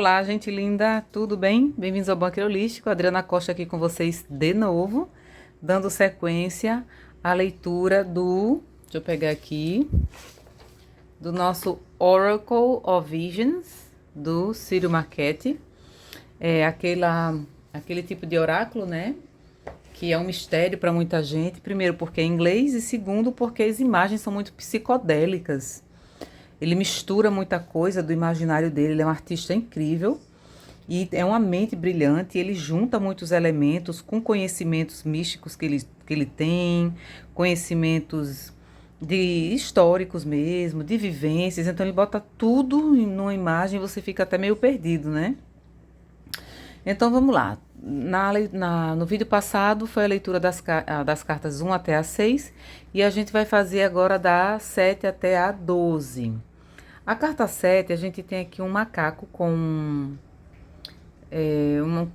Olá, gente linda, tudo bem? Bem-vindos ao Bunker Holístico. Adriana Costa aqui com vocês de novo, dando sequência à leitura deixa eu pegar aqui, do nosso Oracle of Visions, do Ciro Marchetti. É aquele tipo de oráculo, né? Que é um mistério para muita gente. Primeiro, porque é em inglês, e segundo, porque as imagens são muito psicodélicas. Ele mistura muita coisa do imaginário dele, ele é um artista incrível e é uma mente brilhante. Ele junta muitos elementos com conhecimentos místicos que ele tem, conhecimentos históricos mesmo, de vivências. Então ele bota tudo numa imagem e você fica até meio perdido, né? Então vamos lá. No vídeo passado foi a leitura das cartas 1 até a 6 e a gente vai fazer agora da 7 até a 12. A carta 7, a gente tem aqui um macaco com um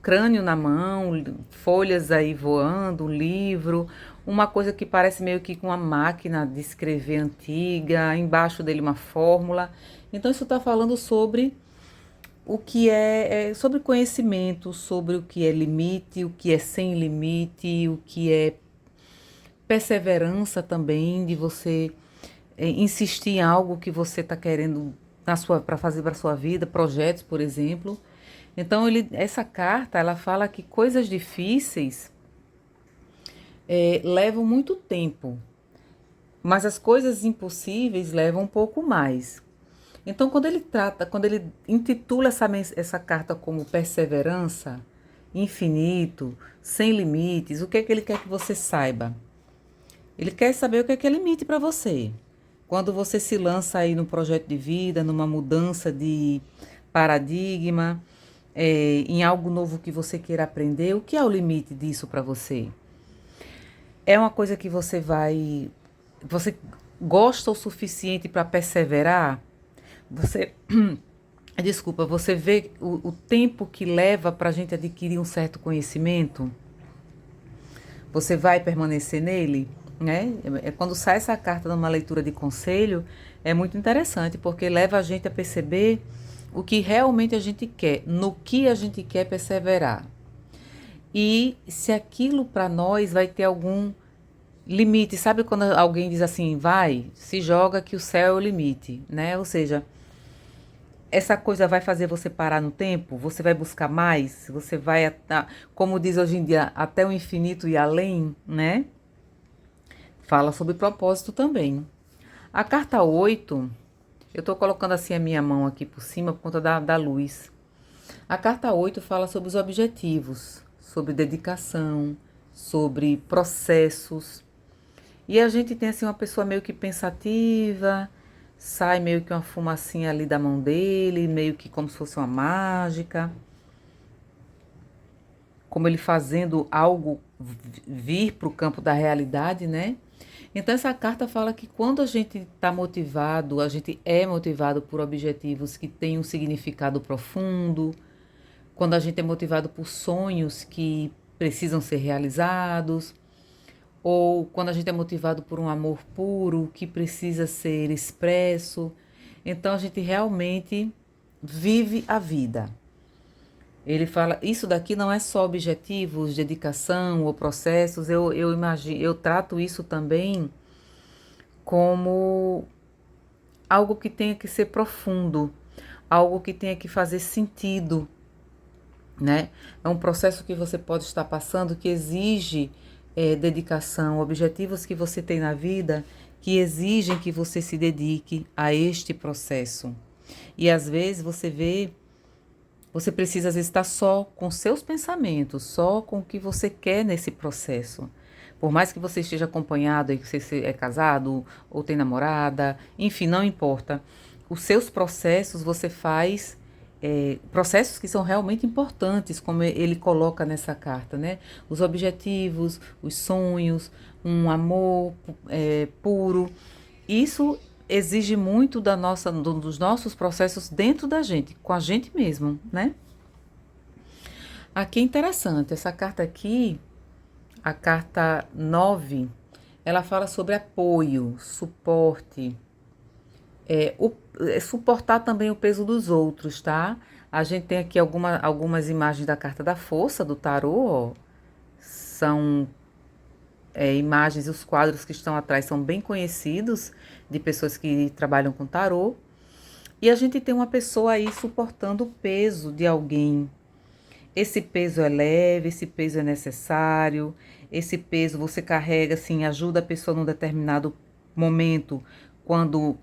crânio na mão, folhas aí voando, um livro, uma coisa que parece meio que com uma máquina de escrever antiga, embaixo dele uma fórmula. Então isso está falando sobre o que sobre conhecimento, sobre o que é limite, o que é sem limite, o que é perseverança também, de você insistir em algo que você está querendo para fazer para sua vida, projetos, por exemplo. Então, essa carta, ela fala que coisas difíceis levam muito tempo, mas as coisas impossíveis levam um pouco mais. Então, quando ele intitula essa carta como perseverança, infinito, sem limites, o que é que ele quer que você saiba? Ele quer saber o que é limite para você. Quando você se lança aí no projeto de vida, numa mudança de paradigma, em algo novo que você queira aprender, o que é o limite disso para você? É uma coisa que você gosta o suficiente para perseverar? Você vê o tempo que leva para a gente adquirir um certo conhecimento? Você vai permanecer nele? Né? Quando sai essa carta numa leitura de conselho, é muito interessante, porque leva a gente a perceber o que realmente a gente quer, no que a gente quer perseverar. E se aquilo para nós vai ter algum limite. Sabe quando alguém diz assim, vai, se joga que o céu é o limite, né? Ou seja, essa coisa vai fazer você parar no tempo? Você vai buscar mais? Você vai, como diz hoje em dia, até o infinito e além, né? Fala sobre propósito também. A carta 8, eu estou colocando assim a minha mão aqui por cima por conta da luz. A carta 8 fala sobre os objetivos, sobre dedicação, sobre processos. E a gente tem assim uma pessoa meio que pensativa, sai meio que uma fumacinha ali da mão dele, meio que como se fosse uma mágica. Como ele fazendo algo vir para o campo da realidade, né? Então essa carta fala que quando a gente está motivado, a gente é motivado por objetivos que têm um significado profundo, quando a gente é motivado por sonhos que precisam ser realizados, ou quando a gente é motivado por um amor puro que precisa ser expresso, então a gente realmente vive a vida. Ele fala, isso daqui não é só objetivos, dedicação ou processos, eu imagino, eu trato isso também como algo que tenha que ser profundo, algo que tenha que fazer sentido, né? É um processo que você pode estar passando que exige dedicação, objetivos que você tem na vida que exigem que você se dedique a este processo. E às vezes você precisa às vezes estar só com seus pensamentos, só com o que você quer nesse processo. Por mais que você esteja acompanhado e que você é casado ou tem namorada, enfim, não importa. Os seus processos você faz, processos que são realmente importantes, como ele coloca nessa carta, né? Os objetivos, os sonhos, um amor puro. Isso exige muito dos nossos processos dentro da gente, com a gente mesmo, né? Aqui é interessante, essa carta aqui, a carta 9, ela fala sobre apoio, suporte, suportar também o peso dos outros, tá? A gente tem aqui algumas imagens da carta da força do tarô, ó. São imagens e os quadros que estão atrás são bem conhecidos de pessoas que trabalham com tarô. E a gente tem uma pessoa aí suportando o peso de alguém. Esse peso é leve, esse peso é necessário, esse peso você carrega, assim, ajuda a pessoa num determinado momento, quando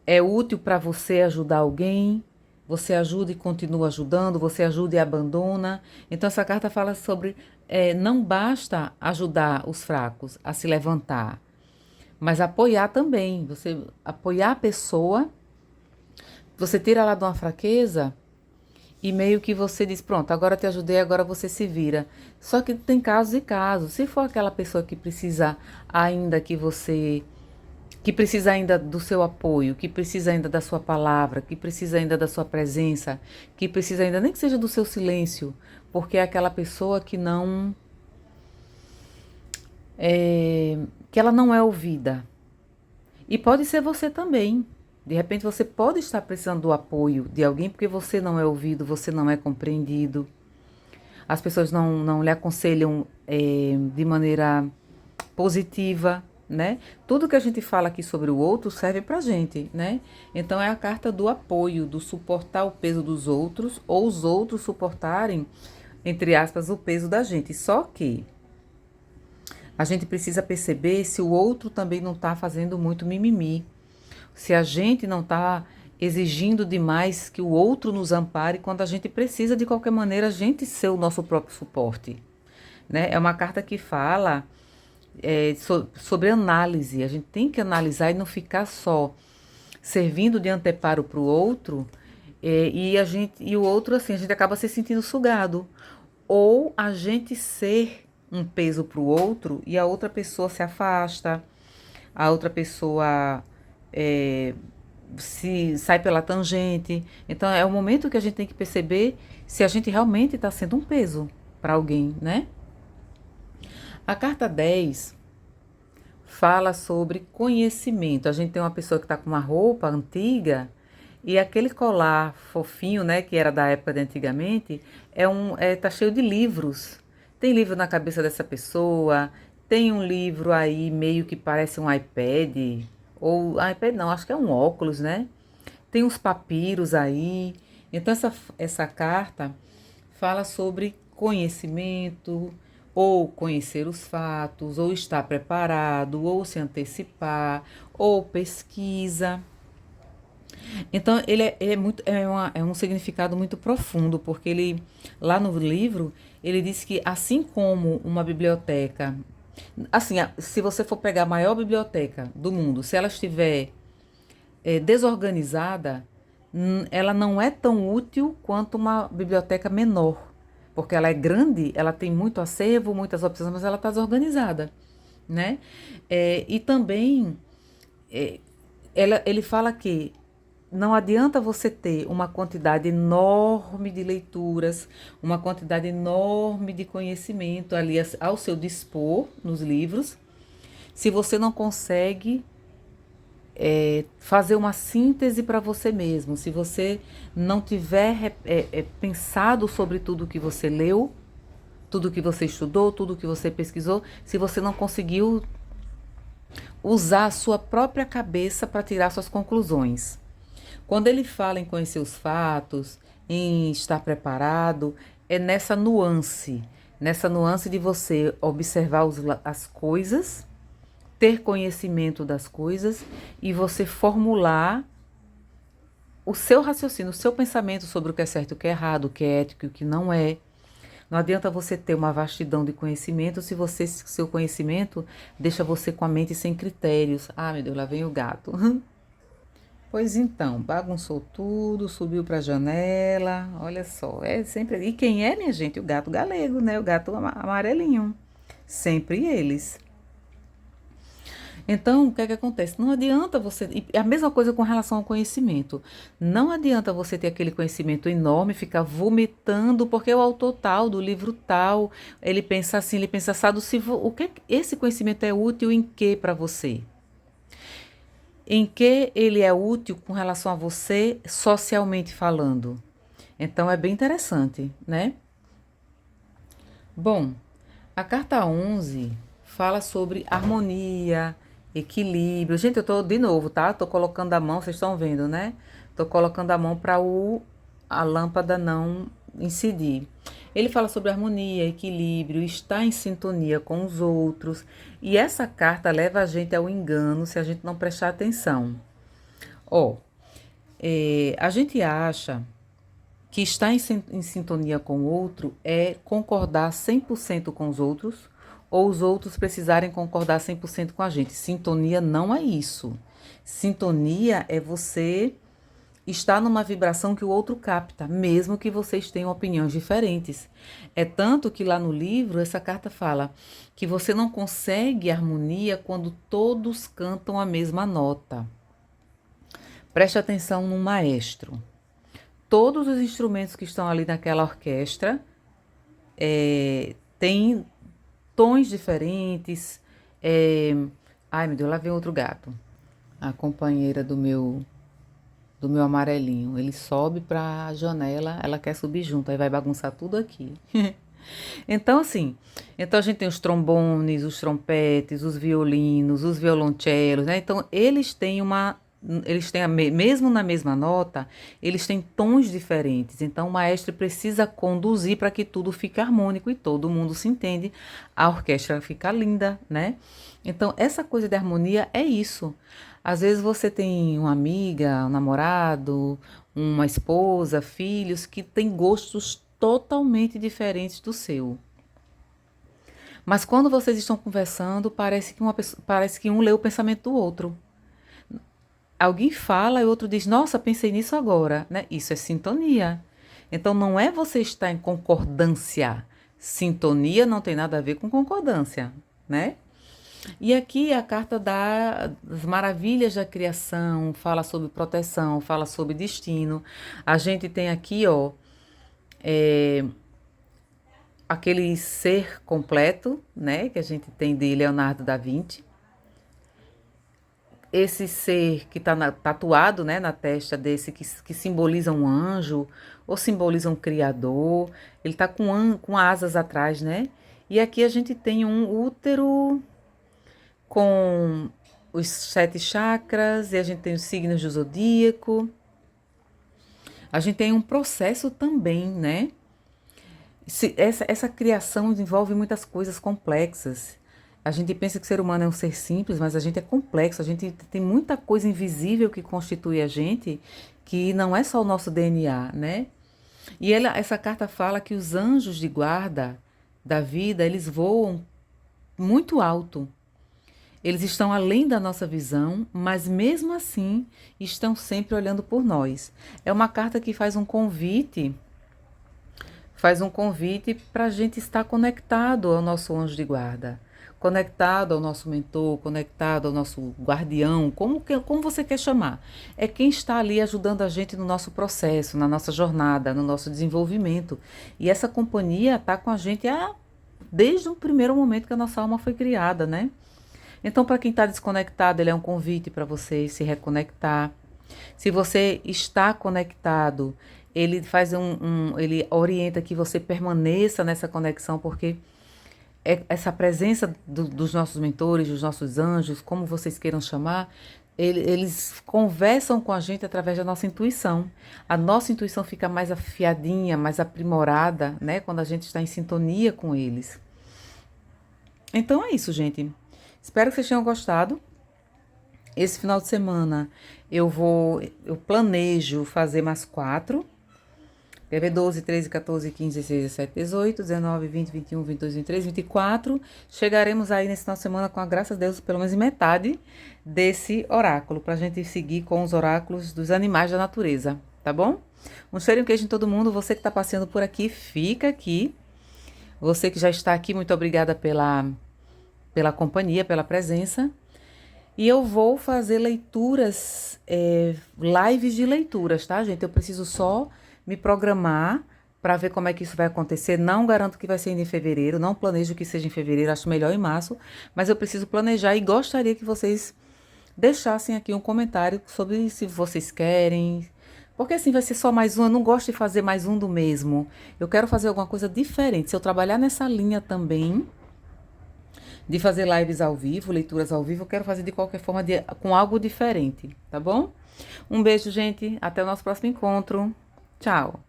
é útil para você ajudar alguém, você ajuda e continua ajudando, você ajuda e abandona. Então essa carta fala sobre não basta ajudar os fracos a se levantar, mas apoiar também, você apoiar a pessoa, você tira ela de uma fraqueza. E meio que você diz, pronto, agora te ajudei, agora você se vira. Só que tem casos e casos. Se for aquela pessoa que precisa ainda que precisa ainda do seu apoio, que precisa ainda da sua palavra, que precisa ainda da sua presença, que precisa ainda nem que seja do seu silêncio, porque é aquela pessoa que não que ela não é ouvida. E pode ser você também. De repente você pode estar precisando do apoio de alguém porque você não é ouvido, você não é compreendido. As pessoas não lhe aconselham de maneira positiva, né? Tudo que a gente fala aqui sobre o outro serve pra gente, né? Então é a carta do apoio, do suportar o peso dos outros ou os outros suportarem, entre aspas, o peso da gente. Só que a gente precisa perceber se o outro também não está fazendo muito mimimi. Se a gente não está exigindo demais que o outro nos ampare quando a gente precisa, de qualquer maneira, a gente ser o nosso próprio suporte. Né? É uma carta que fala sobre análise. A gente tem que analisar e não ficar só servindo de anteparo para o outro e o outro, assim, a gente acaba se sentindo sugado. Ou a gente ser um peso para o outro e a outra pessoa se afasta, a outra pessoa se sai pela tangente. Então é o momento que a gente tem que perceber se a gente realmente está sendo um peso para alguém, né? A carta 10 fala sobre conhecimento. A gente tem uma pessoa que está com uma roupa antiga e aquele colar fofinho, né, que era da época de antigamente, tá cheio de livros. Tem livro na cabeça dessa pessoa, tem um livro aí meio que parece um iPad, ou iPad não, acho que é um óculos, né? Tem uns papiros aí. Então essa carta fala sobre conhecimento, ou conhecer os fatos, ou estar preparado, ou se antecipar, ou pesquisa. Então é um significado muito profundo, porque ele lá no livro ele diz que assim como uma biblioteca, assim, se você for pegar a maior biblioteca do mundo, se ela estiver desorganizada, ela não é tão útil quanto uma biblioteca menor, porque ela é grande, ela tem muito acervo, muitas opções, mas ela está desorganizada, né? E também ele fala que não adianta você ter uma quantidade enorme de leituras, uma quantidade enorme de conhecimento ali ao seu dispor nos livros, se você não consegue fazer uma síntese para você mesmo, se você não tiver pensado sobre tudo que você leu, tudo que você estudou, tudo que você pesquisou, se você não conseguiu usar a sua própria cabeça para tirar suas conclusões. Quando ele fala em conhecer os fatos, em estar preparado, é nessa nuance de você observar as coisas, ter conhecimento das coisas e você formular o seu raciocínio, o seu pensamento sobre o que é certo e o que é errado, o que é ético e o que não é. Não adianta você ter uma vastidão de conhecimento se seu conhecimento deixa você com a mente sem critérios. Ah, meu Deus, lá vem o gato. Pois então, bagunçou tudo, subiu para a janela, olha só, é sempre... E quem é, minha gente? O gato galego, né? O gato amarelinho. Sempre eles. Então, o que é que acontece? Não adianta você... E a mesma coisa com relação ao conhecimento. Não adianta você ter aquele conhecimento enorme, ficar vomitando, porque o autor tal, do livro tal, ele pensa assim, ele pensa assado. O que esse conhecimento é útil em que para você? Em que ele é útil com relação a você, socialmente falando? Então é bem interessante, né? Bom, a carta 11 fala sobre harmonia, equilíbrio. Gente, eu tô de novo, tá? Tô colocando a mão, vocês estão vendo, né? Tô colocando a mão para a lâmpada não incidir. Ele fala sobre harmonia, equilíbrio, estar em sintonia com os outros. E essa carta leva a gente ao engano se a gente não prestar atenção. Ó, a gente acha que estar em sintonia com o outro é concordar 100% com os outros, ou os outros precisarem concordar 100% com a gente. Sintonia não é isso. Sintonia é você estar numa vibração que o outro capta, mesmo que vocês tenham opiniões diferentes. É tanto que lá no livro essa carta fala que você não consegue harmonia quando todos cantam a mesma nota. Preste atenção no maestro. Todos os instrumentos que estão ali naquela orquestra têm tons diferentes. Ai, meu Deus, lá vem outro gato. A companheira do meu amarelinho. Ele sobe para a janela, ela quer subir junto, aí vai bagunçar tudo aqui. Então, assim, então a gente tem os trombones, os trompetes, os violinos, os violoncelos, né? Então, mesmo na mesma nota, eles têm tons diferentes. Então, o maestro precisa conduzir para que tudo fique harmônico e todo mundo se entende. A orquestra fica linda, né? Então, essa coisa de harmonia é isso. Às vezes você tem uma amiga, um namorado, uma esposa, filhos que têm gostos totalmente diferentes do seu. Mas quando vocês estão conversando, parece que um lê o pensamento do outro. Alguém fala e o outro diz: Nossa, pensei nisso agora, né? Isso é sintonia. Então não é você estar em concordância. Sintonia não tem nada a ver com concordância, né? E aqui a carta das maravilhas da criação, fala sobre proteção, fala sobre destino. A gente tem aqui, ó, aquele ser completo, né, que a gente tem de Leonardo da Vinci. Esse ser que está tatuado, né, na testa desse, que simboliza um anjo, ou simboliza um criador. Ele está com asas atrás, né? E aqui a gente tem um útero com os 7 chakras, e a gente tem os signos do zodíaco. A gente tem um processo também, né? Essa criação envolve muitas coisas complexas. A gente pensa que o ser humano é um ser simples, mas a gente é complexo. A gente tem muita coisa invisível que constitui a gente, que não é só o nosso DNA, né? E essa carta fala que os anjos de guarda da vida, eles voam muito alto. Eles estão além da nossa visão, mas mesmo assim estão sempre olhando por nós. É uma carta que faz um convite para a gente estar conectado ao nosso anjo de guarda, conectado ao nosso mentor, conectado ao nosso guardião, como você quer chamar. É quem está ali ajudando a gente no nosso processo, na nossa jornada, no nosso desenvolvimento. E essa companhia está com a gente desde o primeiro momento que a nossa alma foi criada, né? Então, para quem está desconectado, ele é um convite para você se reconectar. Se você está conectado, ele ele orienta que você permaneça nessa conexão, porque essa presença dos nossos mentores, dos nossos anjos, como vocês queiram chamar, eles conversam com a gente através da nossa intuição. A nossa intuição fica mais afiadinha, mais aprimorada, né, quando a gente está em sintonia com eles. Então é isso, gente. Espero que vocês tenham gostado. Esse final de semana eu planejo fazer mais 4. Quer ver? 12, 13, 14, 15, 16, 17, 18, 19, 20, 21, 22, 23, 24. Chegaremos aí nesse final de semana com a graça de Deus, pelo menos em metade desse oráculo, pra gente seguir com os oráculos dos animais da natureza, tá bom? Um cheiro e um queijo em todo mundo. Você que tá passeando por aqui, fica aqui. Você que já está aqui, muito obrigada pela companhia, pela presença. E eu vou fazer leituras, lives de leituras, tá, gente? Eu preciso só me programar para ver como é que isso vai acontecer. Não garanto que vai ser em fevereiro, não planejo que seja em fevereiro, acho melhor em março, mas eu preciso planejar e gostaria que vocês deixassem aqui um comentário sobre se vocês querem, Porque assim vai ser só mais um, eu não gosto de fazer mais um do mesmo. Eu quero fazer alguma coisa diferente. Se eu trabalhar nessa linha também, de fazer lives ao vivo, leituras ao vivo, eu quero fazer de qualquer forma com algo diferente, tá bom? Um beijo, gente. Até o nosso próximo encontro. Tchau.